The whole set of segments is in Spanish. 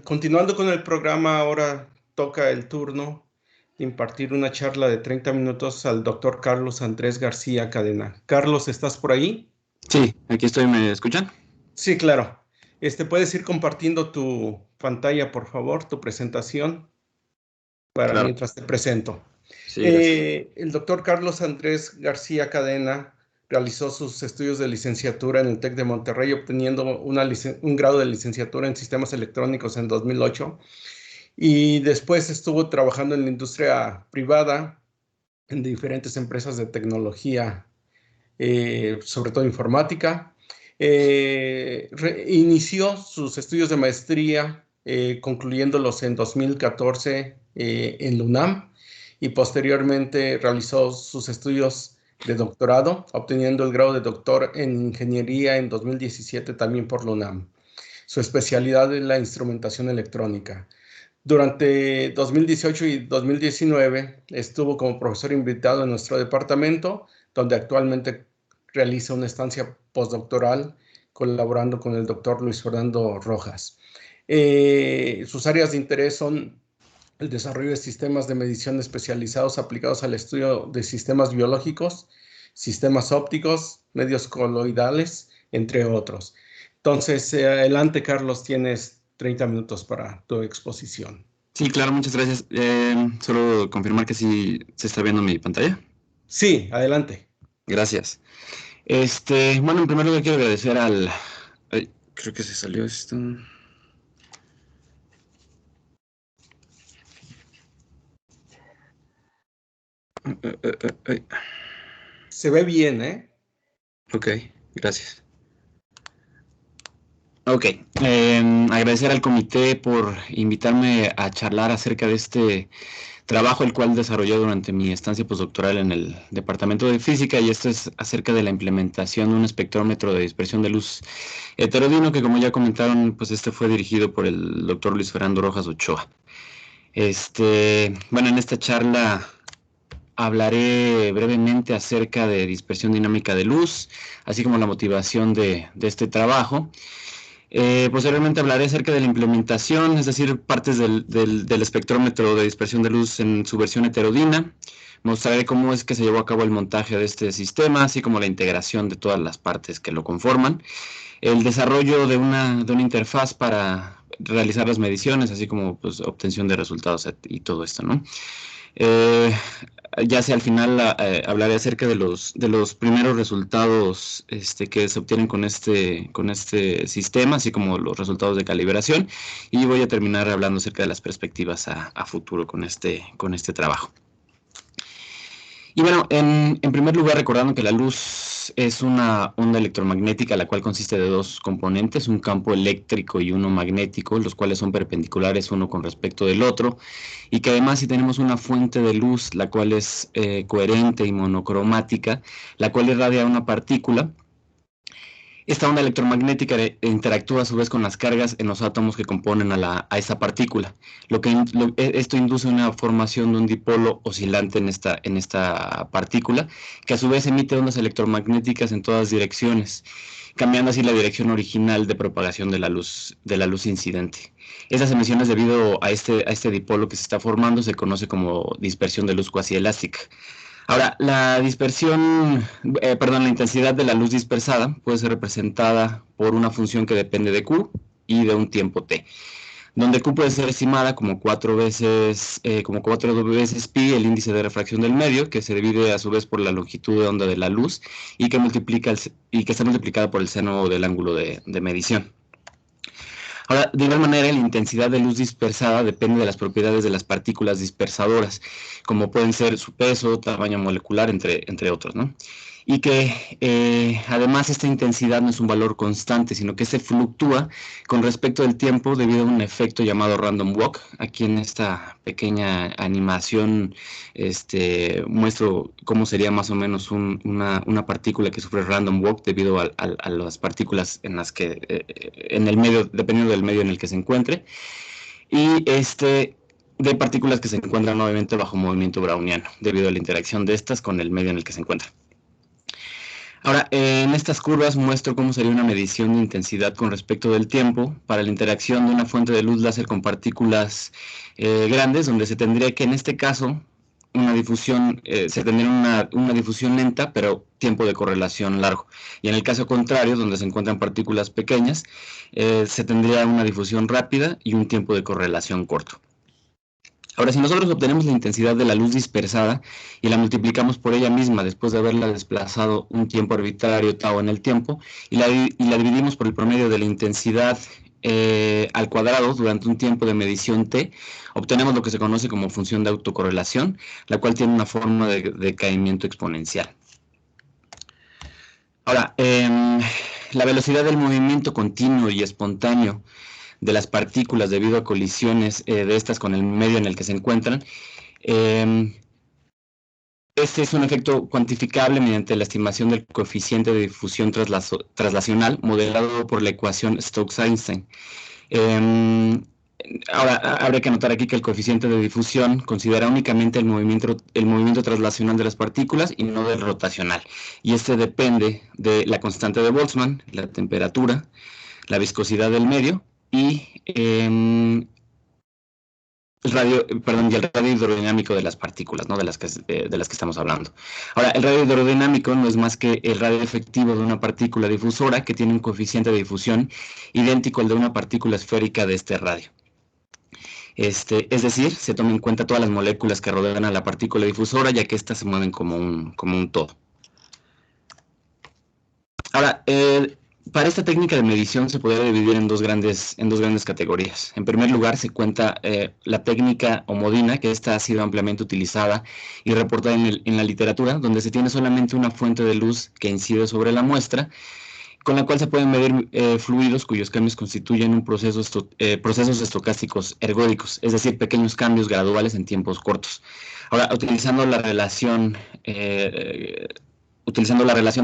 Continuando con el programa, ahora toca el turno de impartir una charla de 30 minutos al doctor Carlos Andrés García Cadena. Carlos, ¿estás por ahí? Sí, aquí estoy, ¿me escuchan? Sí, claro. ¿Puedes ir compartiendo tu pantalla, por favor, tu presentación, para Claro, mientras te presento? sí, gracias. El doctor Carlos Andrés García Cadena realizó sus estudios de licenciatura en el TEC de Monterrey, obteniendo un grado de licenciatura en sistemas electrónicos en 2008. Y después estuvo trabajando en la industria privada, en diferentes empresas de tecnología, sobre todo informática. Inició sus estudios de maestría, concluyéndolos en 2014 en la UNAM, y posteriormente realizó sus estudios de doctorado, obteniendo el grado de doctor en ingeniería en 2017 también por la UNAM. Su especialidad es la instrumentación electrónica. Durante 2018 y 2019 estuvo como profesor invitado en nuestro departamento, donde actualmente realiza una estancia postdoctoral colaborando con el doctor Luis Fernando Rojas. Sus áreas de interés son el desarrollo de sistemas de medición especializados aplicados al estudio de sistemas biológicos, sistemas ópticos, medios coloidales, entre otros. Entonces, adelante, Carlos, tienes 30 minutos para tu exposición. Sí, claro, muchas gracias. Solo confirmar que sí se está viendo mi pantalla. Sí, adelante. Gracias. Bueno, en primer lugar quiero agradecer al... Ay, creo que se salió esto. Ay. Se ve bien, ¿eh? Ok, gracias. Ok, agradecer al comité por invitarme a charlar acerca de este trabajo el cual desarrollé durante mi estancia postdoctoral en el Departamento de Física, y esto es acerca de la implementación de un espectrómetro de dispersión de luz heterodino que, como ya comentaron, pues este fue dirigido por el doctor Luis Fernando Rojas Ochoa. Bueno, en esta charla hablaré brevemente acerca de dispersión dinámica de luz, así como la motivación de este trabajo. Posteriormente hablaré acerca de la implementación, es decir, partes del espectrómetro de dispersión de luz en su versión heterodina. Mostraré cómo es que se llevó a cabo el montaje de este sistema, así como la integración de todas las partes que lo conforman. El desarrollo de una interfaz para realizar las mediciones, así como pues, obtención de resultados y todo esto, ¿no? Eh, ya sea al final hablaré acerca de los primeros resultados que se obtienen con este sistema, así como los resultados de calibración, y voy a terminar hablando acerca de las perspectivas a futuro con este trabajo. Y bueno, en primer lugar, recordando que la luz es una onda electromagnética, la cual consiste de dos componentes, un campo eléctrico y uno magnético, los cuales son perpendiculares uno con respecto del otro, y que además si tenemos una fuente de luz, la cual es coherente y monocromática, la cual irradia una partícula. Esta onda electromagnética interactúa a su vez con las cargas en los átomos que componen a esa partícula. Esto induce una formación de un dipolo oscilante en esta partícula, que a su vez emite ondas electromagnéticas en todas direcciones, cambiando así la dirección original de propagación de la luz incidente. Estas emisiones, debido a este dipolo que se está formando, se conoce como dispersión de luz cuasielástica. Ahora, la intensidad de la luz dispersada puede ser representada por una función que depende de Q y de un tiempo t, donde Q puede ser estimada como cuatro veces pi, el índice de refracción del medio, que se divide a su vez por la longitud de onda de la luz y que está multiplicada por el seno del ángulo de medición. Ahora, de igual manera, la intensidad de luz dispersada depende de las propiedades de las partículas dispersadoras, como pueden ser su peso, tamaño molecular, entre otros, ¿no? Y que además esta intensidad no es un valor constante, sino que se fluctúa con respecto del tiempo debido a un efecto llamado random walk. Aquí en esta pequeña animación muestro cómo sería más o menos una partícula que sufre random walk debido a las partículas en el medio, dependiendo del medio en el que se encuentre, y de partículas que se encuentran obviamente bajo movimiento browniano, debido a la interacción de estas con el medio en el que se encuentran. Ahora, en estas curvas muestro cómo sería una medición de intensidad con respecto del tiempo para la interacción de una fuente de luz láser con partículas grandes, donde se tendría que, en este caso, una difusión, se tendría una difusión lenta, pero tiempo de correlación largo. Y en el caso contrario, donde se encuentran partículas pequeñas, se tendría una difusión rápida y un tiempo de correlación corto. Ahora, si nosotros obtenemos la intensidad de la luz dispersada y la multiplicamos por ella misma después de haberla desplazado un tiempo arbitrario tau en el tiempo y la dividimos por el promedio de la intensidad al cuadrado durante un tiempo de medición t, obtenemos lo que se conoce como función de autocorrelación, la cual tiene una forma de decaimiento exponencial. Ahora, la velocidad del movimiento continuo y espontáneo de las partículas debido a colisiones de estas con el medio en el que se encuentran. Este es un efecto cuantificable mediante la estimación del coeficiente de difusión traslacional modelado por la ecuación Stokes-Einstein. Ahora, habría que anotar aquí que el coeficiente de difusión considera únicamente el movimiento traslacional de las partículas y no del rotacional. Y este depende de la constante de Boltzmann, la temperatura, la viscosidad del medio y el radio hidrodinámico de las partículas, ¿no? de las que estamos hablando. Ahora, el radio hidrodinámico no es más que el radio efectivo de una partícula difusora que tiene un coeficiente de difusión idéntico al de una partícula esférica de este radio. Es decir, se toma en cuenta todas las moléculas que rodean a la partícula difusora, ya que éstas se mueven como un todo. Ahora, para esta técnica de medición se podría dividir en dos grandes categorías. En primer lugar se cuenta la técnica homodina, que esta ha sido ampliamente utilizada y reportada en la literatura, donde se tiene solamente una fuente de luz que incide sobre la muestra, con la cual se pueden medir fluidos cuyos cambios constituyen procesos estocásticos ergódicos, es decir, pequeños cambios graduales en tiempos cortos. Ahora, utilizando la relación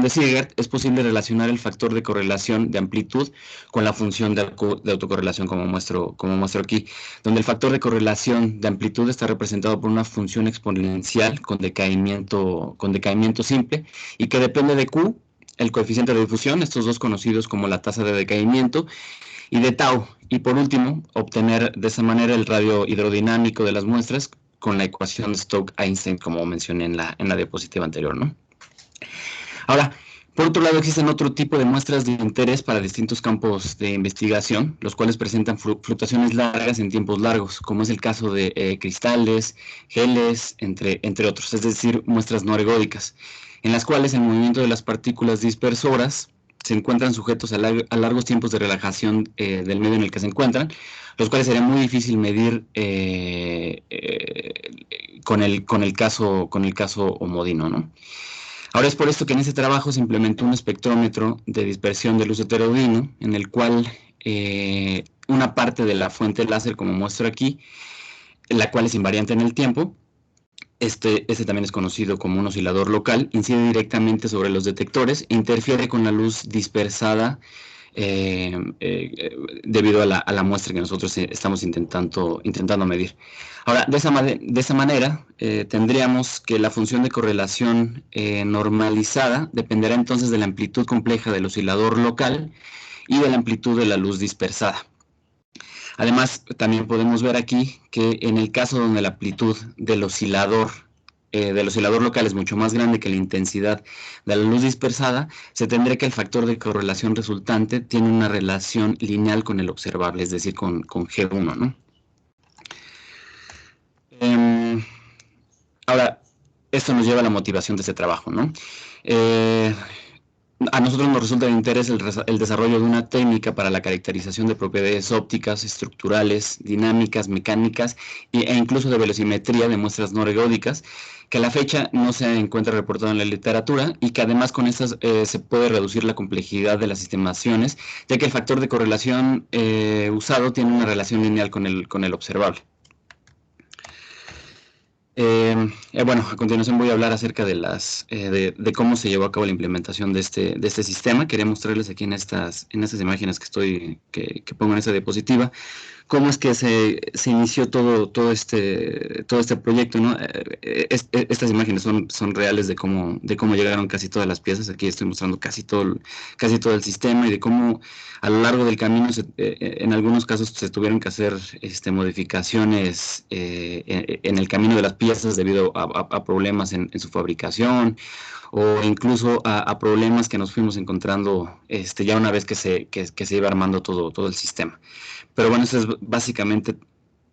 de Siegert, es posible relacionar el factor de correlación de amplitud con la función de autocorrelación, como muestro aquí, donde el factor de correlación de amplitud está representado por una función exponencial con decaimiento simple y que depende de Q, el coeficiente de difusión, estos dos conocidos como la tasa de decaimiento, y de tau. Y por último, obtener de esa manera el radio hidrodinámico de las muestras con la ecuación de Stokes-Einstein, como mencioné en la diapositiva anterior, ¿no? Ahora, por otro lado, existen otro tipo de muestras de interés para distintos campos de investigación, los cuales presentan fluctuaciones largas en tiempos largos, como es el caso de cristales, geles, entre otros, es decir, muestras no ergódicas, en las cuales el movimiento de las partículas dispersoras se encuentran sujetos a largos tiempos de relajación del medio en el que se encuentran, los cuales sería muy difícil medir con el caso homodino, ¿no? Ahora es por esto que en este trabajo se implementó un espectrómetro de dispersión de luz heterodigno, en el cual una parte de la fuente láser, como muestro aquí, la cual es invariante en el tiempo, este también es conocido como un oscilador local, incide directamente sobre los detectores e interfiere con la luz dispersada debido a la muestra que nosotros estamos intentando medir. Ahora, de esa manera, tendríamos que la función de correlación normalizada dependerá entonces de la amplitud compleja del oscilador local y de la amplitud de la luz dispersada. Además, también podemos ver aquí que en el caso donde la amplitud del oscilador local es mucho más grande que la intensidad de la luz dispersada, se tendría que el factor de correlación resultante tiene una relación lineal con el observable, es decir, con G1, ¿no? Ahora, esto nos lleva a la motivación de este trabajo, ¿no? A nosotros nos resulta de interés el desarrollo de una técnica para la caracterización de propiedades ópticas, estructurales, dinámicas, mecánicas e incluso de velocimetría de muestras no ergódicas, que a la fecha no se encuentra reportado en la literatura y que además con estas se puede reducir la complejidad de las estimaciones, ya que el factor de correlación usado tiene una relación lineal con el observable. Bueno, a continuación voy a hablar acerca de de cómo se llevó a cabo la implementación de este sistema. Quería mostrarles aquí en estas imágenes que pongo en esta diapositiva, cómo es que se inició todo este proyecto, ¿no? Estas imágenes son reales de cómo llegaron casi todas las piezas. Aquí estoy mostrando casi todo el sistema y de cómo a lo largo del camino en algunos casos se tuvieron que hacer modificaciones en el camino de las piezas debido a problemas en su fabricación, o incluso a problemas que nos fuimos encontrando ya una vez que se iba armando todo el sistema. Pero bueno, eso es básicamente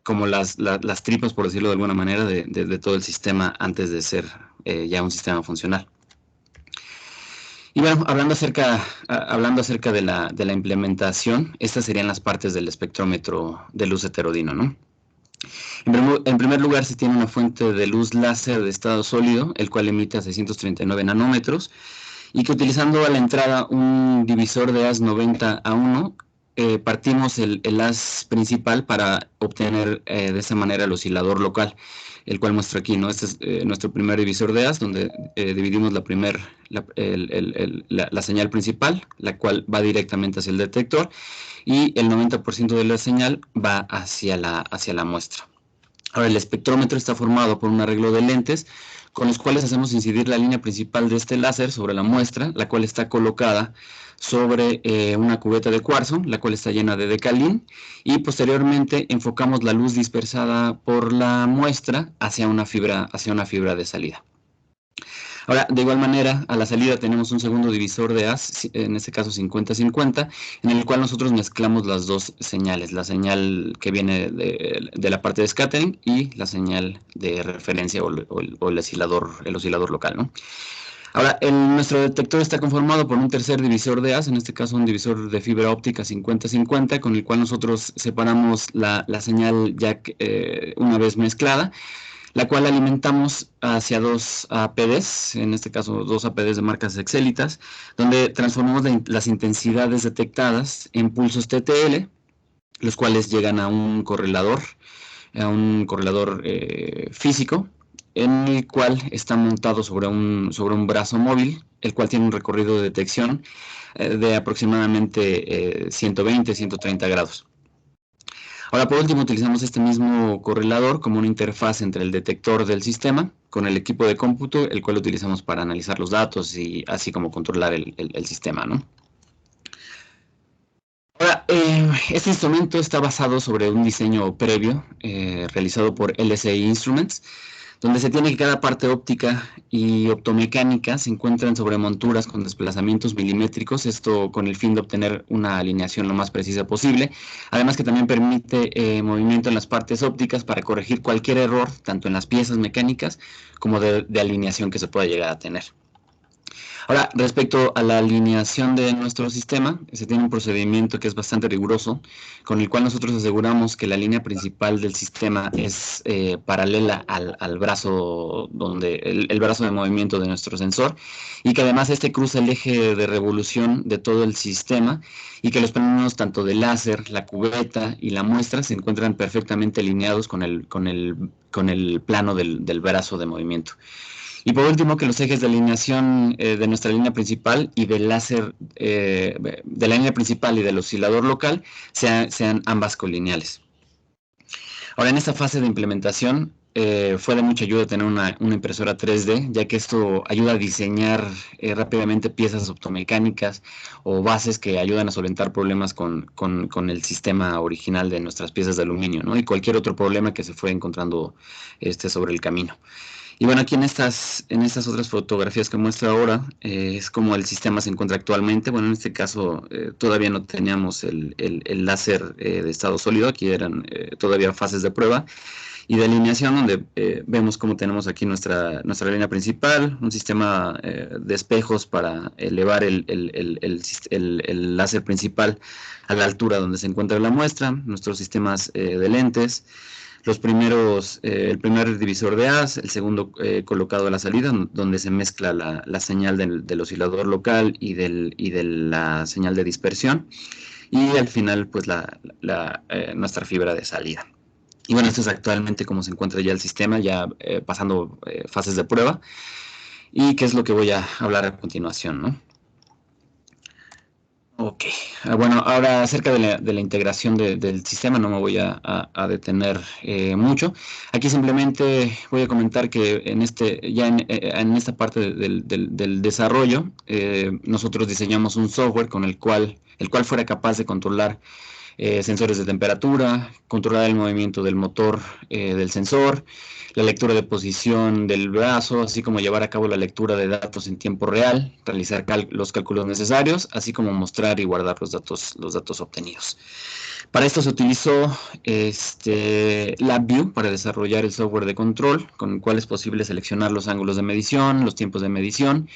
como las tripas, por decirlo de alguna manera, de todo el sistema antes de ser ya un sistema funcional. Y bueno, hablando acerca de la implementación, estas serían las partes del espectrómetro de luz heterodino, ¿no? En primer lugar, se tiene una fuente de luz láser de estado sólido, el cual emite a 639 nanómetros, y que utilizando a la entrada un divisor de haz 90:1, partimos el haz principal para obtener de esa manera el oscilador local, el cual muestro aquí, ¿no? Este es nuestro primer divisor de haz, donde dividimos la señal principal, la cual va directamente hacia el detector, y el 90% de la señal va hacia la muestra. Ahora, el espectrómetro está formado por un arreglo de lentes con los cuales hacemos incidir la línea principal de este láser sobre la muestra, la cual está colocada sobre una cubeta de cuarzo, la cual está llena de decalín, y posteriormente enfocamos la luz dispersada por la muestra hacia una fibra de salida. Ahora, de igual manera, a la salida tenemos un segundo divisor de haz, en este caso 50-50, en el cual nosotros mezclamos las dos señales, la señal que viene de la parte de scattering y la señal de referencia o el oscilador local, ¿no? Ahora, nuestro detector está conformado por un tercer divisor de haz, en este caso un divisor de fibra óptica 50-50, con el cual nosotros separamos la señal ya una vez mezclada, la cual alimentamos hacia dos APDs, en este caso dos APDs de marcas exélitas, donde transformamos las intensidades detectadas en pulsos TTL, los cuales llegan a un correlador físico, en el cual está montado sobre un brazo móvil, el cual tiene un recorrido de detección de aproximadamente 120-130 grados. Ahora, por último, utilizamos este mismo correlador como una interfaz entre el detector del sistema con el equipo de cómputo, el cual utilizamos para analizar los datos y así como controlar el sistema, ¿no? Ahora, este instrumento está basado sobre un diseño previo realizado por LSI Instruments, donde se tiene que cada parte óptica y optomecánica se encuentran sobre monturas con desplazamientos milimétricos, esto con el fin de obtener una alineación lo más precisa posible, además que también permite movimiento en las partes ópticas para corregir cualquier error, tanto en las piezas mecánicas como de alineación que se pueda llegar a tener. Ahora, respecto a la alineación de nuestro sistema, se tiene un procedimiento que es bastante riguroso, con el cual nosotros aseguramos que la línea principal del sistema es paralela al brazo, el brazo de movimiento de nuestro sensor, y que además este cruza el eje de revolución de todo el sistema, y que los planos tanto del láser, la cubeta y la muestra se encuentran perfectamente alineados con el plano del brazo de movimiento. Y por último, que los ejes de alineación de nuestra línea principal y del láser, de la línea principal y del oscilador local sean ambas colineales. Ahora, en esta fase de implementación fue de mucha ayuda tener una impresora 3D, ya que esto ayuda a diseñar rápidamente piezas optomecánicas o bases que ayudan a solventar problemas con el sistema original de nuestras piezas de aluminio, ¿no? Y cualquier otro problema que se fue encontrando sobre el camino. Y bueno, aquí en estas otras fotografías que muestro ahora, es como el sistema se encuentra actualmente. Bueno, en este caso todavía no teníamos el láser de estado sólido, aquí eran todavía fases de prueba y de alineación, donde vemos cómo tenemos aquí nuestra línea principal, un sistema de espejos para elevar el láser principal a la altura donde se encuentra la muestra, nuestros sistemas de lentes, el primer divisor de haz, el segundo colocado a la salida, donde se mezcla la señal del oscilador local y de la señal de dispersión, y al final pues nuestra fibra de salida. Y bueno, esto es actualmente como se encuentra ya el sistema, ya pasando fases de prueba, y qué es lo que voy a hablar a continuación, ¿no? Ok, bueno, ahora acerca de la integración del sistema no me voy a detener mucho. Aquí simplemente voy a comentar que en esta parte del desarrollo, nosotros diseñamos un software con el cual fuera capaz de controlar sensores de temperatura, controlar el movimiento del motor del sensor, la lectura de posición del brazo, así como llevar a cabo la lectura de datos en tiempo real, realizar los cálculos necesarios, así como mostrar y guardar los datos obtenidos. Para esto se utilizó LabVIEW para desarrollar el software de control, con el cual es posible seleccionar los ángulos de medición, los tiempos de medición,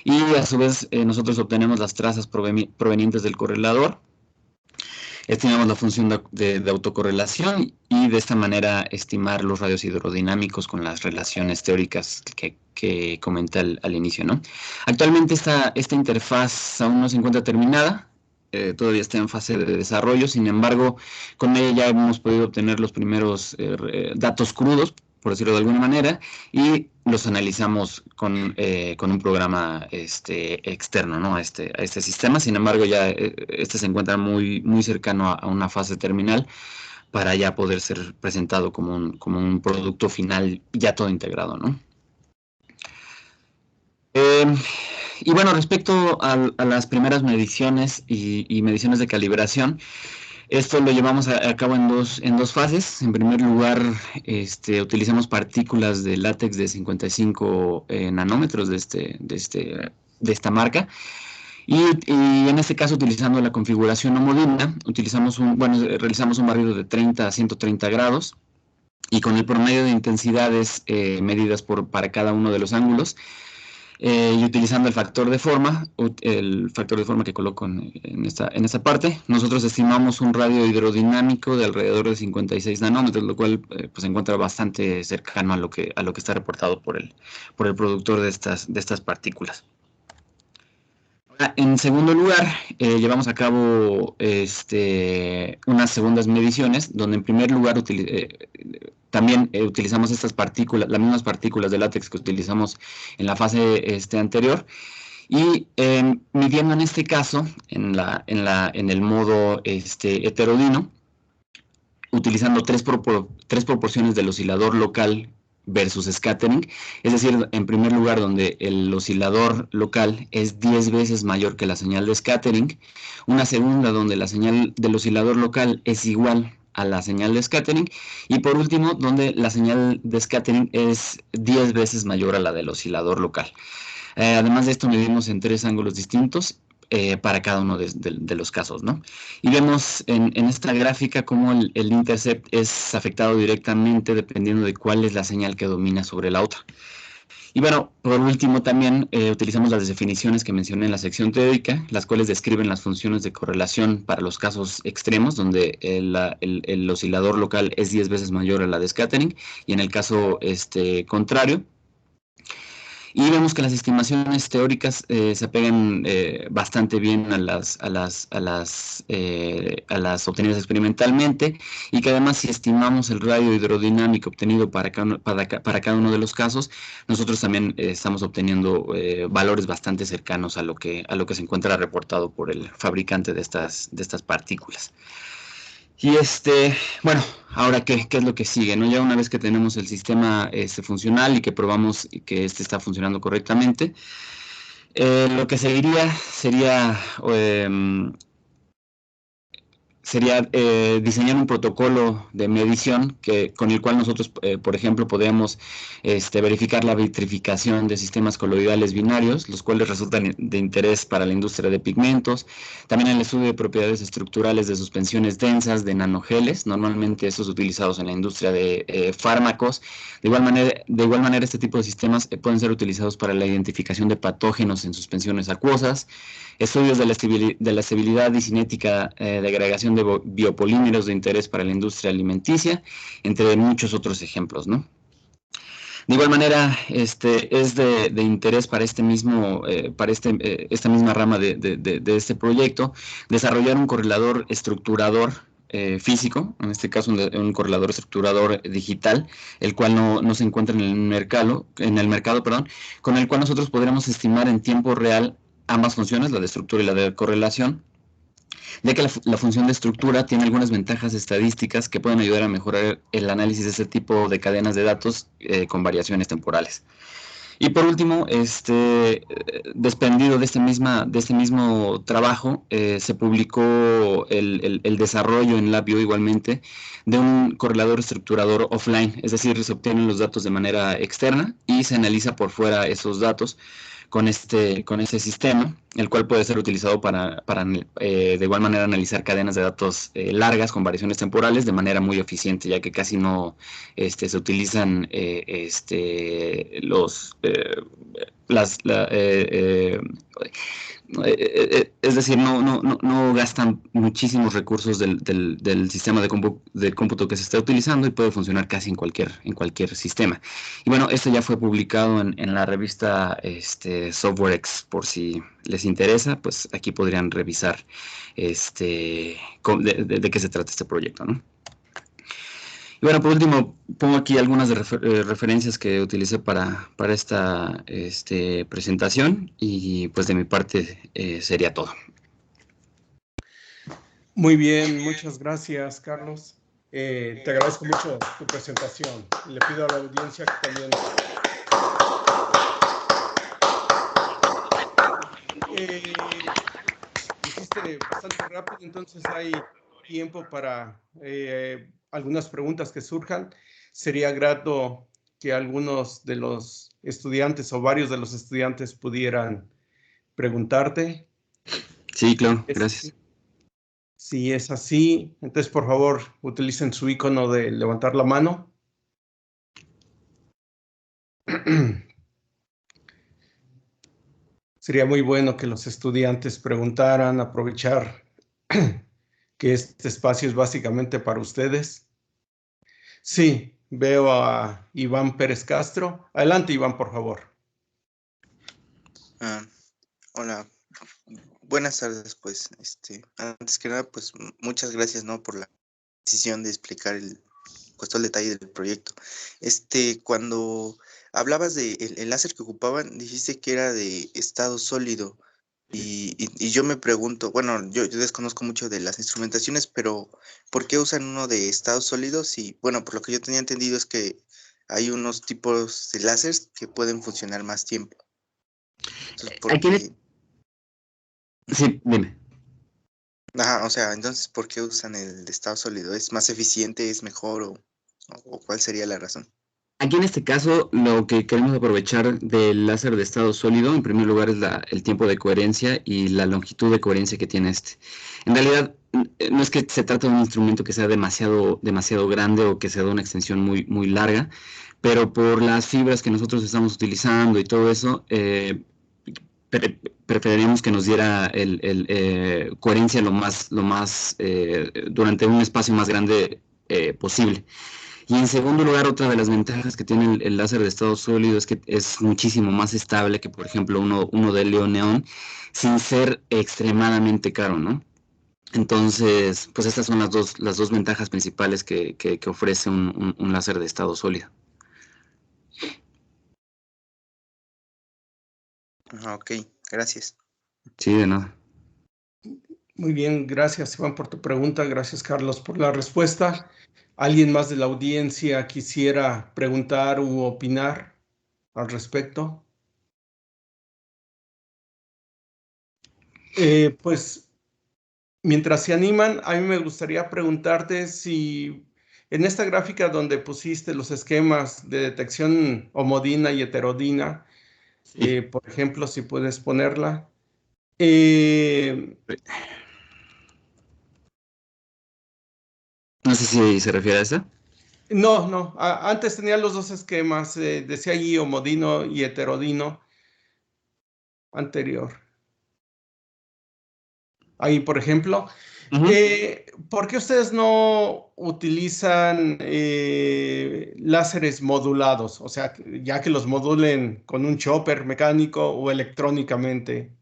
y a su vez nosotros obtenemos las trazas provenientes del correlador. Estimamos la función de autocorrelación y de esta manera estimar los radios hidrodinámicos con las relaciones teóricas que comenté al inicio, ¿no? Actualmente esta interfaz aún no se encuentra terminada, todavía está en fase de desarrollo, sin embargo, con ella ya hemos podido obtener los primeros datos crudos, por decirlo de alguna manera, y los analizamos con un programa externo, ¿no? a este sistema. Sin embargo, ya se encuentra muy cercano a una fase terminal para ya poder ser presentado como un producto final ya todo integrado, ¿no? Y bueno, respecto a las primeras mediciones y mediciones de calibración, esto lo llevamos a cabo en dos fases. En primer lugar, utilizamos partículas de látex de 55 nanómetros de esta marca. Y en este caso, utilizando la configuración homodina, realizamos un barrido de 30 a 130 grados y con el promedio de intensidades medidas para cada uno de los ángulos. Y utilizando el factor de forma que coloco en esta parte, nosotros estimamos un radio hidrodinámico de alrededor de 56 nanómetros, lo cual pues se encuentra bastante cercano a lo que está reportado por el productor de estas partículas. En segundo lugar, llevamos a cabo unas segundas mediciones, donde en primer lugar también utilizamos estas partículas, las mismas partículas de látex que utilizamos en la fase anterior, y midiendo en este caso, en el modo heterodino, utilizando tres proporciones del oscilador local versus scattering, es decir, en primer lugar, donde el oscilador local es 10 veces mayor que la señal de scattering, una segunda donde la señal del oscilador local es igual a la señal de scattering, y por último, donde la señal de scattering es 10 veces mayor a la del oscilador local. Además de esto, medimos en 3 ángulos distintos para cada uno de los casos, ¿no? Y vemos en esta gráfica cómo el intercept es afectado directamente dependiendo de cuál es la señal que domina sobre la otra. Y bueno, por último también utilizamos las definiciones que mencioné en la sección teórica, las cuales describen las funciones de correlación para los casos extremos, donde el oscilador local es 10 veces mayor a la de scattering, y en el caso contrario. Y vemos que las estimaciones teóricas se apegan bastante bien a las obtenidas experimentalmente, y que además, si estimamos el radio hidrodinámico obtenido para cada uno de los casos, nosotros también estamos obteniendo valores bastante cercanos a lo que se encuentra reportado por el fabricante de estas partículas. Y bueno, ahora ¿qué es lo que sigue, ¿no? Ya una vez que tenemos el sistema funcional y que probamos que está funcionando correctamente, lo que seguiría sería diseñar un protocolo de medición con el cual nosotros, por ejemplo, podríamos verificar la vitrificación de sistemas coloidales binarios, los cuales resultan de interés para la industria de pigmentos. También el estudio de propiedades estructurales de suspensiones densas, de nanogeles, normalmente estos utilizados en la industria de fármacos. De igual manera, este tipo de sistemas pueden ser utilizados para la identificación de patógenos en suspensiones acuosas, estudios de la estabilidad y cinética de agregación de biopolímeros de interés para la industria alimenticia, entre muchos otros ejemplos, ¿no? De igual manera, es de interés para esta misma rama de este proyecto desarrollar un correlador estructurador físico, en este caso un correlador estructurador digital, el cual no se encuentra en el mercado, perdón, con el cual nosotros podremos estimar en tiempo real ambas funciones, la de estructura y la de correlación, ya que la función de estructura tiene algunas ventajas estadísticas que pueden ayudar a mejorar el análisis de este tipo de cadenas de datos con variaciones temporales. Y por último, desprendido de este mismo trabajo, se publicó el desarrollo en LabVIEW igualmente de un correlador estructurador offline, es decir, se obtienen los datos de manera externa y se analiza por fuera esos datos con ese sistema, el cual puede ser utilizado para de igual manera analizar cadenas de datos largas con variaciones temporales de manera muy eficiente, ya que casi no se utilizan es decir, no gastan muchísimos recursos del sistema de cómputo que se está utilizando y puede funcionar casi en cualquier sistema. Y bueno, esto ya fue publicado en la revista SoftwareX, por si les interesa, pues aquí podrían revisar de qué se trata este proyecto, ¿no? Y bueno, por último, pongo aquí algunas referencias que utilicé para esta presentación y pues de mi parte sería todo. Muy bien, muchas gracias, Carlos. Te agradezco mucho tu presentación. Le pido a la audiencia que también hiciste bastante rápido, entonces hay tiempo para algunas preguntas que surjan. Sería grato que algunos de los estudiantes o varios de los estudiantes pudieran preguntarte. Sí, claro, gracias. Si es así, entonces por favor utilicen su icono de levantar la mano. Sería muy bueno que los estudiantes preguntaran, aprovechar que este espacio es básicamente para ustedes. Sí, veo a Iván Pérez Castro. Adelante, Iván, por favor. Hola, buenas tardes, pues, antes que nada, pues, muchas gracias, ¿no?, por la decisión de explicar pues, todo el detalle del proyecto. Cuando hablabas de el láser que ocupaban, dijiste que era de estado sólido, y yo me pregunto, bueno, yo desconozco mucho de las instrumentaciones, pero ¿por qué usan uno de estado sólido? Si, bueno, por lo que yo tenía entendido es que hay unos tipos de láseres que pueden funcionar más tiempo. Entonces, ¿por qué? Sí, dime. Ajá, o sea, entonces, ¿por qué usan el de estado sólido? ¿Es más eficiente, es mejor o cuál sería la razón? Aquí en este caso, lo que queremos aprovechar del láser de estado sólido, en primer lugar, es el tiempo de coherencia y la longitud de coherencia que tiene este. En realidad, no es que se trate de un instrumento que sea demasiado grande o que sea de una extensión muy larga, pero por las fibras que nosotros estamos utilizando y todo eso, preferiríamos que nos diera coherencia lo más durante un espacio más grande posible. Y en segundo lugar, otra de las ventajas que tiene el láser de estado sólido es que es muchísimo más estable que, por ejemplo, uno de Leo Neón, sin ser extremadamente caro, ¿no? Entonces, pues estas son las dos ventajas principales que ofrece un láser de estado sólido. Ok, gracias. Sí, de nada. Muy bien, gracias, Iván, por tu pregunta. Gracias, Carlos, por la respuesta. ¿Alguien más de la audiencia quisiera preguntar u opinar al respecto? Pues, mientras se animan, a mí me gustaría preguntarte si en esta gráfica donde pusiste los esquemas de detección homodina y heterodina, Sí. por ejemplo, si puedes ponerla. No sé si se refiere a esa. No. Antes tenía los dos esquemas, decía allí homodino y heterodino anterior. Ahí, por ejemplo. ¿Por qué ustedes no utilizan láseres modulados? O sea, ya que los modulen con un chopper mecánico o electrónicamente.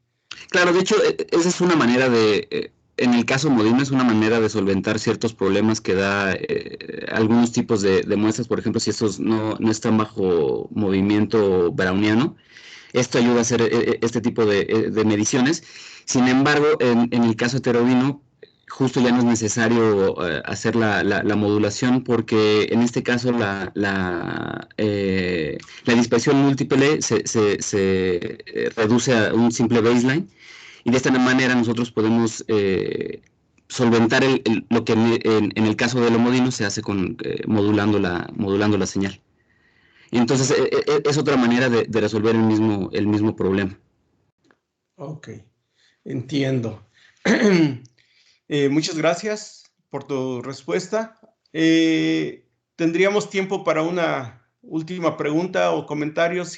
Claro, de hecho, esa es una manera en el caso Modino es una manera de solventar ciertos problemas que da algunos tipos de muestras, por ejemplo, si estos no están bajo movimiento browniano. Esto ayuda a hacer este tipo de mediciones. Sin embargo, en el caso heterovino, justo ya no es necesario hacer la modulación, porque en este caso la dispersión múltiple se reduce a un simple baseline, y de esta manera nosotros podemos solventar lo que en el caso del homodino se hace modulando la señal. Y entonces es otra manera de resolver el mismo problema. Ok, entiendo. Muchas gracias por tu respuesta. ¿Tendríamos tiempo para una última pregunta o comentario?